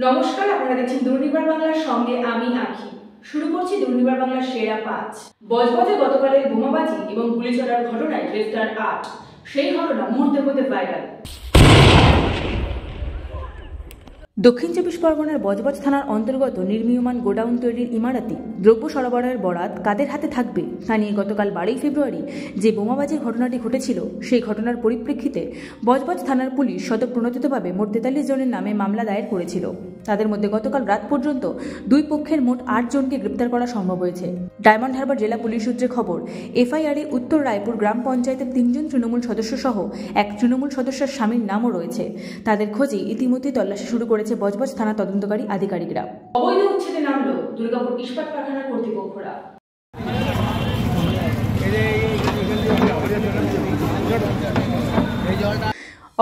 নমস্কার, আপনারা দেখছেন দুর্নিবার বাংলার সঙ্গে আমি আঁখি। শুরু করছি দুর্নিবার বাংলার সেরা ৫। বজবজে গতকালের বোমাবাজি এবং গুলি চলার ঘটনায় গ্রেফতার ৮। সেই ঘটনা মুহূর্তের মধ্যে ভাইরাল। দক্ষিণ চব্বিশ পরগনার বজবজ থানার অন্তর্গত নির্মীয়মান গোডাউন তৈরির ইমারতে দ্রব্য সরবরাহের বরাত কাদের হাতে থাকবে তা নিয়ে গতকাল 12 ফেব্রুয়ারি যে বোমাবাজির ঘটনাটি ঘটেছিল সেই ঘটনার পরিপ্রেক্ষিতে বজবজ থানার পুলিশ স্বতঃপ্রণোদিতভাবে মোট 43 জনের নামে মামলা দায়ের করেছিল। তাদের মধ্যে গতকাল রাত পর্যন্ত দুই পক্ষের মোট 8 জনকে গ্রেপ্তার করা সম্ভব হয়েছে। ডায়মন্ড হারবার জেলা পুলিশ সূত্রে খবর, এফআইআরে উত্তর রায়পুর গ্রাম পঞ্চায়েতের 3 জন তৃণমূল সদস্য সহ এক তৃণমূল সদস্যের স্বামীর নামও রয়েছে। তাদের খোঁজে ইতিমধ্যেই তল্লাশি শুরু করেছে বজবজ থানা তদন্তকারী আধিকারিকরা। অবৈধ উচ্ছেদে নামলো দুর্গাপুর ইস্পাত কারখানার কর্তৃপক্ষরা।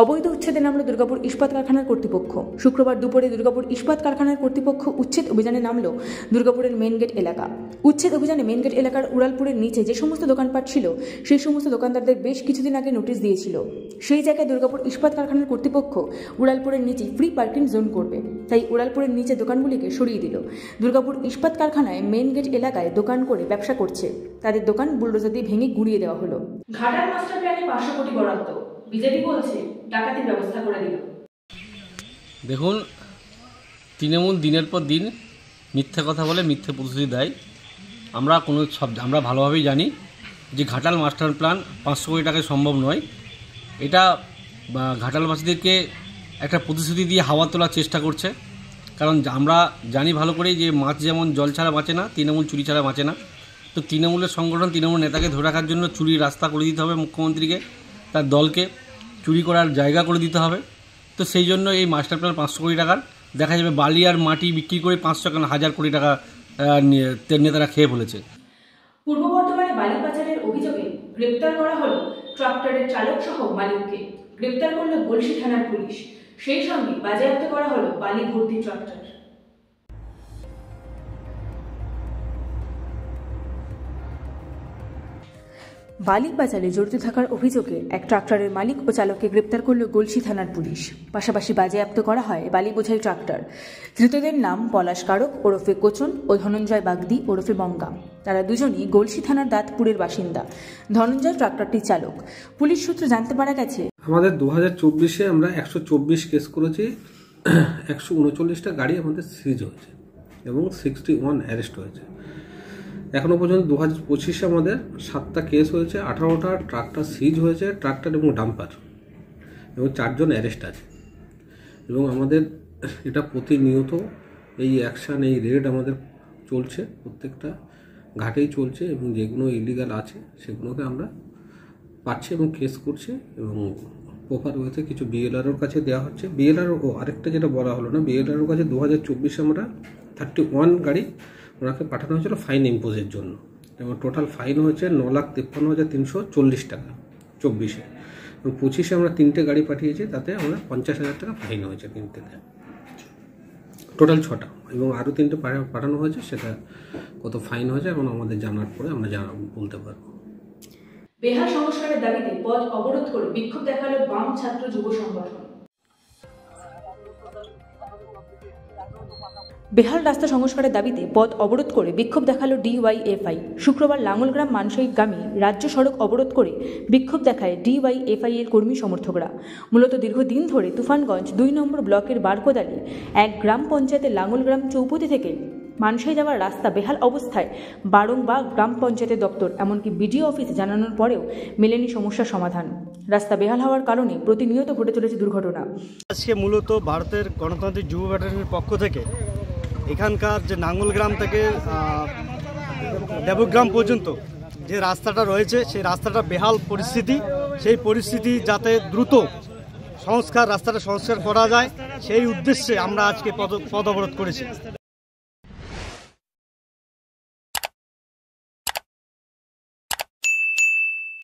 অবৈধ উচ্ছেদে নামল দুর্গাপুর ইস্পাত কারখানার কর্তৃপক্ষ। শুক্রবার দুপুরে দুর্গাপুর ইস্পাত কারখানার কর্তৃপক্ষ উচ্ছেদ অভিযানে নামল দুর্গাপুরের মেন গেট এলাকা। উচ্ছেদ অভিযানে মেন গেট এলাকার উড়ালপুরের নিচে যে সমস্ত দোকানপাট ছিল সেই সমস্ত দোকানদারদের বেশ কিছুদিন আগে নোটিশ দিয়েছিল। সেই জায়গায় দুর্গাপুর ইস্পাত কারখানার কর্তৃপক্ষ উড়ালপুরের নিচে ফ্রি পার্কিং জোন করবে, তাই উড়ালপুরের নিচে দোকানগুলিকে সরিয়ে দিল। দুর্গাপুর ইস্পাত কারখানায় মেন গেট এলাকায় দোকান করে ব্যবসা করছে তাদের দোকান বুলডোজার দিয়ে ভেঙে গুঁড়িয়ে দেওয়া হলো। ঘাটাল মাস্টার প্ল্যানে 500 কোটি বরাদ্দ, বিজেপি বলছে ডাকাতির ব্যবস্থা করে দিল। দেখুন, তৃণমূল দিনের পর দিন মিথ্যে কথা বলে, মিথ্যে প্রতিশ্রুতি দেয়। আমরা ভালোভাবেই জানি যে ঘাটাল মাস্টার প্ল্যান 500 কোটি টাকায় সম্ভব নয়। এটা ঘাটালবাসীদেরকে একটা প্রতিশ্রুতি দিয়ে হাওয়া তোলার চেষ্টা করছে। কারণ আমরা জানি ভালো করেই যে মাছ যেমন জল ছাড়া বাঁচে না, তৃণমূল চুরি ছাড়া বাঁচে না। তো তৃণমূলের সংগঠন, তৃণমূল নেতাকে ধরে রাখার জন্য চুরির রাস্তা করে দিতে হবে মুখ্যমন্ত্রীকে, তার দলকে চুরি করার জায়গা করে দিতে হবে। তো সেই জন্য এই মাস্টার প্ল্যান 500 কোটি টাকার দেখা যাবে বালি আর মাটি বিক্রি করে 500 কোটি টাকা নেতারা খেয়ে ফেলেছে। পূর্ব বর্ধমানে বালি পাচারের অভিযোগে গ্রেপ্তার করা হলো ট্রাক্টরের চালক সহ মালিককে। গ্রেপ্তার করল গলসি থানার পুলিশ। সেই সঙ্গে বাজেয়াপ্ত করা হলো বালি ভর্তি ট্রাক্টর। বালি পাচারে জড়িত থাকার অভিযোগে এক ট্রাক্টরের মালিক ও চালককে গ্রেপ্তার করল গলসি থানার পুলিশ। পাশাপাশি বাজেয়াপ্ত করা হয় বালি বোঝাই ট্রাক্টর। ধৃতদের নাম পলাশ কারক ওরফে কোচন ও ধনঞ্জয় বাগদি ওরফে বঙ্গা। তারা দুজনই গলসি থানার দাঁতপুরের বাসিন্দা। ধনঞ্জয় ট্রাক্টরটির চালক। পুলিশ সূত্রে জানতে পারা গেছে, আমাদের 2024-এ আমরা 124 কেস করেছি, 139টা গাড়ি আমাদের সিজ হয়েছে এবং 61 অ্যারেস্ট হয়েছে। এখনও পর্যন্ত 2025-এ আমাদের 7টা কেস হয়েছে, 18টা ট্রাক্টর সিজ হয়েছে, ট্রাক্টর এবং ডাম্পার, এবং 4 জন অ্যারেস্ট আছে। এবং আমাদের এটা প্রতিনিয়ত এই অ্যাকশান, এই রেড আমাদের চলছে, প্রত্যেকটা ঘাটেই চলছে, এবং যেগুলো ইলিগাল আছে সেগুলোকে আমরা পাচ্ছি এবং কেস করছি, এবং প্রপার ওয়েতে কিছু বিএলআরওর কাছে দেওয়া হচ্ছে। বিএলআরও আরেকটা যেটা বলা হলো না, বিএলআরওর কাছে 2024-এ আমরা 31 গাড়ি ওনাকে পাঠানো হয়েছিল ফাইন ইম্পোজের জন্য, এবং টোটাল ফাইন হয়েছে 9,53,340 টাকা 24-এ। এবং 25-এ আমরা 3টে গাড়ি পাঠিয়েছি, তাতে আমরা 50,000 টাকা ফাইন হয়েছে 3টেতে, টোটাল 6টা, এবং আরও 3টে পাঠানো হয়েছে। সেটা কত ফাইন হয়েছে এখন আমাদের জানার পরে আমরা বলতে পারবো। বেহাল সংস্কারের দাবিতে পথ অবরোধ করে বিক্ষোভ দেখালো বাম ছাত্র যুব সংগঠন। বেহাল রাস্তা সংস্কারের দাবিতে পথ অবরোধ করে বিক্ষোভ দেখালো ডিওয়াইএফআই। শুক্রবার লাঙ্গলগ্রাম মানসইগামী রাজ্য সড়ক অবরোধ করে বিক্ষোভ দেখায় ডিওয়াইএফআই এর কর্মী সমর্থকরা। মূলত দীর্ঘদিন ধরে তুফানগঞ্জ 2 নম্বর ব্লকের বারকোদালি এক গ্রাম পঞ্চায়েতের লাঙ্গলগ্রাম চৌপতি থেকে মানসাই যাওয়ার রাস্তা বেহাল অবস্থায় বারংবার গ্রাম পঞ্চায়েতের দপ্তর এমনকি বিডিও অফিস জানানোর পরেও মেলেনি সমস্যার সমাধান। রাস্তা বেহাল হওয়ার কারণে প্রতিনিয়ত ঘটে চলেছে দুর্ঘটনা। আজকে মূলত ভারতের গণতান্ত্রিক যুব ব্যাটালিয়নের পক্ষ থেকে এখানকার যে নাঙ্গলগ্রাম থেকে দেবগ্রাম পর্যন্ত যে রাস্তাটা রয়েছে সেই রাস্তাটা বেহাল পরিস্থিতি, সেই পরিস্থিতি যাতে দ্রুত রাস্তাটা সংস্কার করা যায় সেই উদ্দেশ্যে আমরা আজকে পথ অবরোধ করেছি।